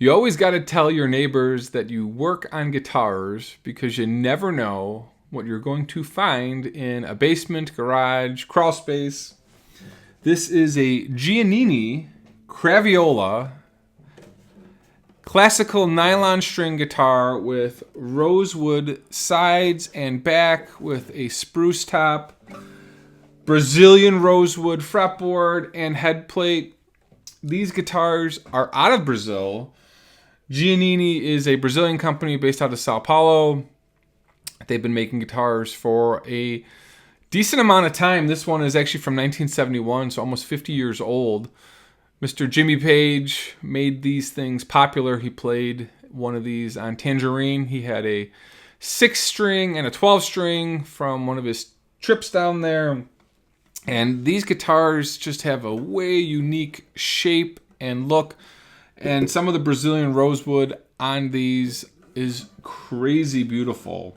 You always got to tell your neighbors that you work on guitars because you never know what you're going to find in a basement, garage, crawl space. This is a Giannini Craviola classical nylon string guitar with rosewood sides and back with a spruce top, Brazilian rosewood fretboard and head plate. These guitars are out of Brazil. Giannini is a Brazilian company based out of Sao Paulo. They've been making guitars for a decent amount of time. This one is actually from 1971, so almost 50 years old. Mr. Jimmy Page made these things popular. He played one of these on Tangerine. He had a 6-string and a 12-string from one of his trips down there. And these guitars just have a way unique shape and look. And some of the Brazilian rosewood on these is crazy beautiful.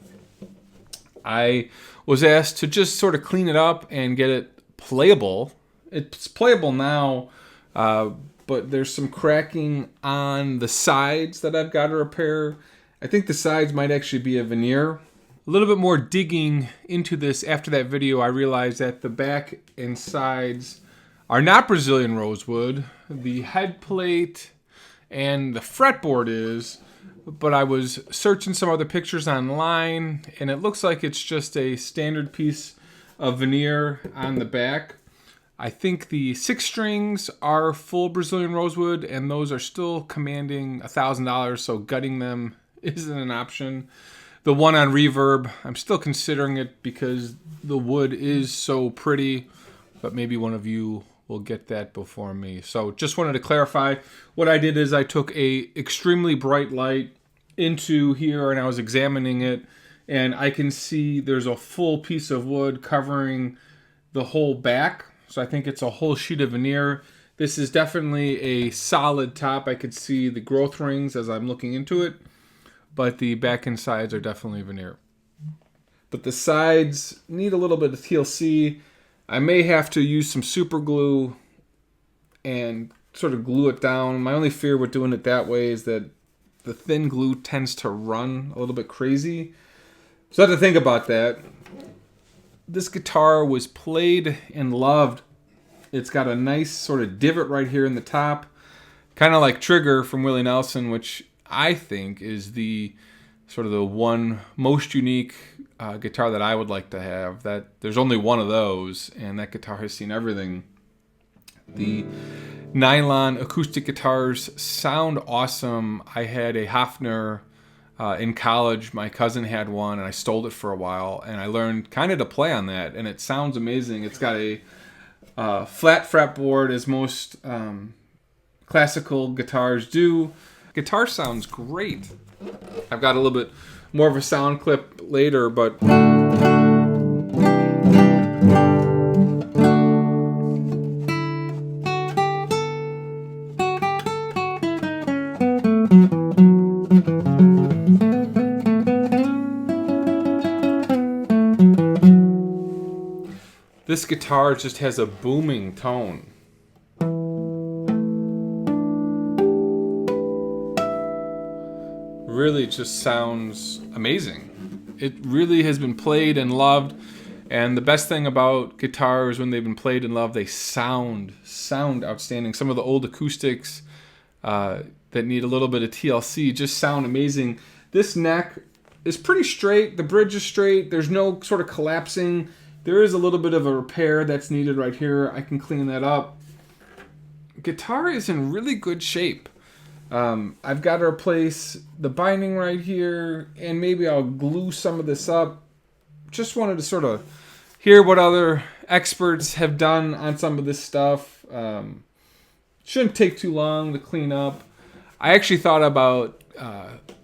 I was asked to just sort of clean it up and get it playable. It's playable now, but there's some cracking on the sides that I've got to repair. I think the sides might actually be a veneer. A little bit more digging into this after that video, I realized that the back and sides are not Brazilian rosewood. The head plate and the fretboard is, but I was searching some other pictures online, and it looks like it's just a standard piece of veneer on the back. I think the 6 strings are full Brazilian rosewood, and those are still commanding $1,000, so gutting them isn't an option. The one on reverb, I'm still considering it because the wood is so pretty, but maybe one of you will get that before me. So just wanted to clarify. What I did is I took a extremely bright light into here and I was examining it, and I can see there's a full piece of wood covering the whole back. So I think it's a whole sheet of veneer. This is definitely a solid top. I could see the growth rings as I'm looking into it, but the back and sides are definitely veneer. But the sides need a little bit of TLC. I may have to use some super glue and sort of glue it down. My only fear with doing it that way is that the thin glue tends to run a little bit crazy. So I have to think about that. This guitar was played and loved. It's got a nice sort of divot right here in the top, kind of like Trigger from Willie Nelson, which I think is the sort of the one most unique guitar that I would like to have. That there's only one of those, and that guitar has seen everything. The nylon acoustic guitars sound awesome. I had a Hofner in college. My cousin had one, and I stole it for a while, and I learned kind of to play on that, and it sounds amazing. It's got a flat fretboard, as most classical guitars do. Guitar sounds great. I've got a little bit more of a sound clip later, but this guitar just has a booming tone. Really just sounds amazing. It really has been played and loved, and the best thing about guitars when they've been played and loved, they sound outstanding. Some of the old acoustics that need a little bit of TLC just sound amazing. This neck is pretty straight. The bridge is straight. There's no sort of collapsing. There is a little bit of a repair that's needed right here. I can clean that up. Guitar is in really good shape. I've got to replace the binding right here, and maybe I'll glue some of this up. Just wanted to sort of hear what other experts have done on some of this stuff. Shouldn't take too long to clean up. I actually thought about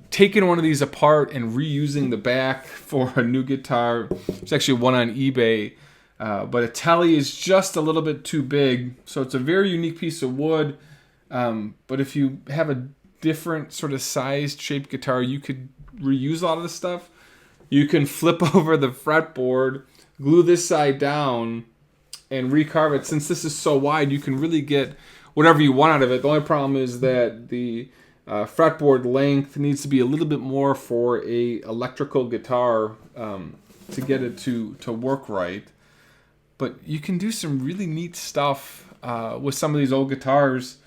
taking one of these apart and reusing the back for a new guitar. There's actually one on eBay, but a telly is just a little bit too big, so it's a very unique piece of wood. But if you have a different sort of sized shaped guitar, you could reuse a lot of this stuff. You can flip over the fretboard, glue this side down, and recarve it. Since this is so wide, you can really get whatever you want out of it. The only problem is that the Fretboard length needs to be a little bit more for a electrical guitar to get it to work right. But you can do some really neat stuff with some of these old guitars.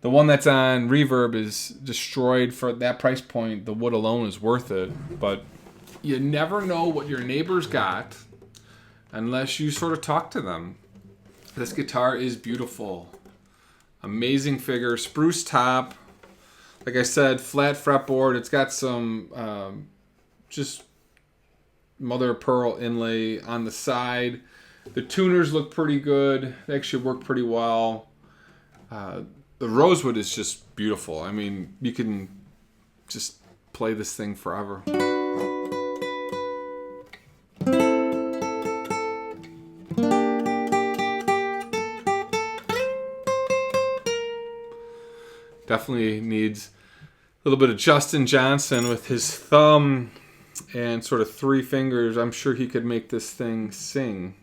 The one that's on Reverb is destroyed for that price point. The wood alone is worth it. But you never know what your neighbors got unless you sort of talk to them. This guitar is beautiful. Amazing figure. Spruce top. Like I said, flat fretboard. It's got some just mother of pearl inlay on the side. The tuners look pretty good. They actually work pretty well. The Rosewood is just beautiful. I mean, you can just play this thing forever. Definitely needs a little bit of Justin Johnson with his thumb and sort of 3 fingers. I'm sure he could make this thing sing.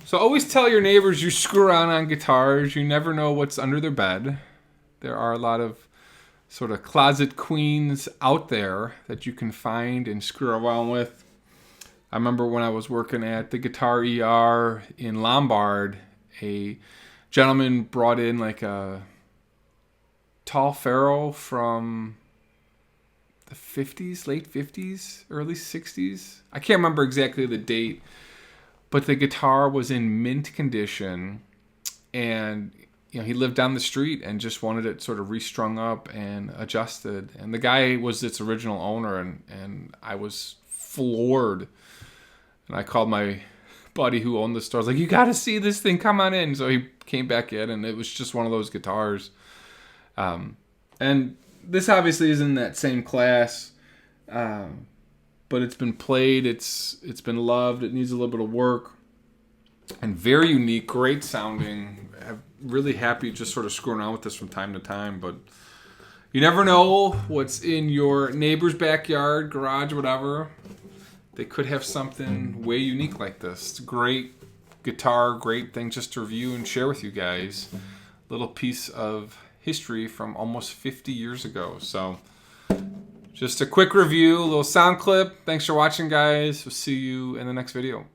So always tell your neighbors you screw around on guitars. You never know what's under their bed. There are a lot of sort of closet queens out there that you can find and screw around with. I remember when I was working at the Guitar ER in Lombard, a gentleman brought in like a tall Pharaoh from the 50s, late 50s, early 60s. I can't remember exactly the date, but the guitar was in mint condition, and he lived down the street and just wanted it sort of restrung up and adjusted. And the guy was its original owner, and I was floored. And I called my buddy who owned the store. I was like, "You got to see this thing. Come on in." So he came back in, and it was just one of those guitars. And this obviously is in that same class, but it's been played. It's been loved. It needs a little bit of work, and very unique, great sounding. I'm really happy just sort of screwing around with this from time to time. But you never know what's in your neighbor's backyard, garage, whatever. They could have something way unique like this. It's a great guitar, great thing just to review and share with you guys. Little piece of history from almost 50 years ago. So just a quick review, a little sound clip. Thanks for watching, guys. We'll see you in the next video.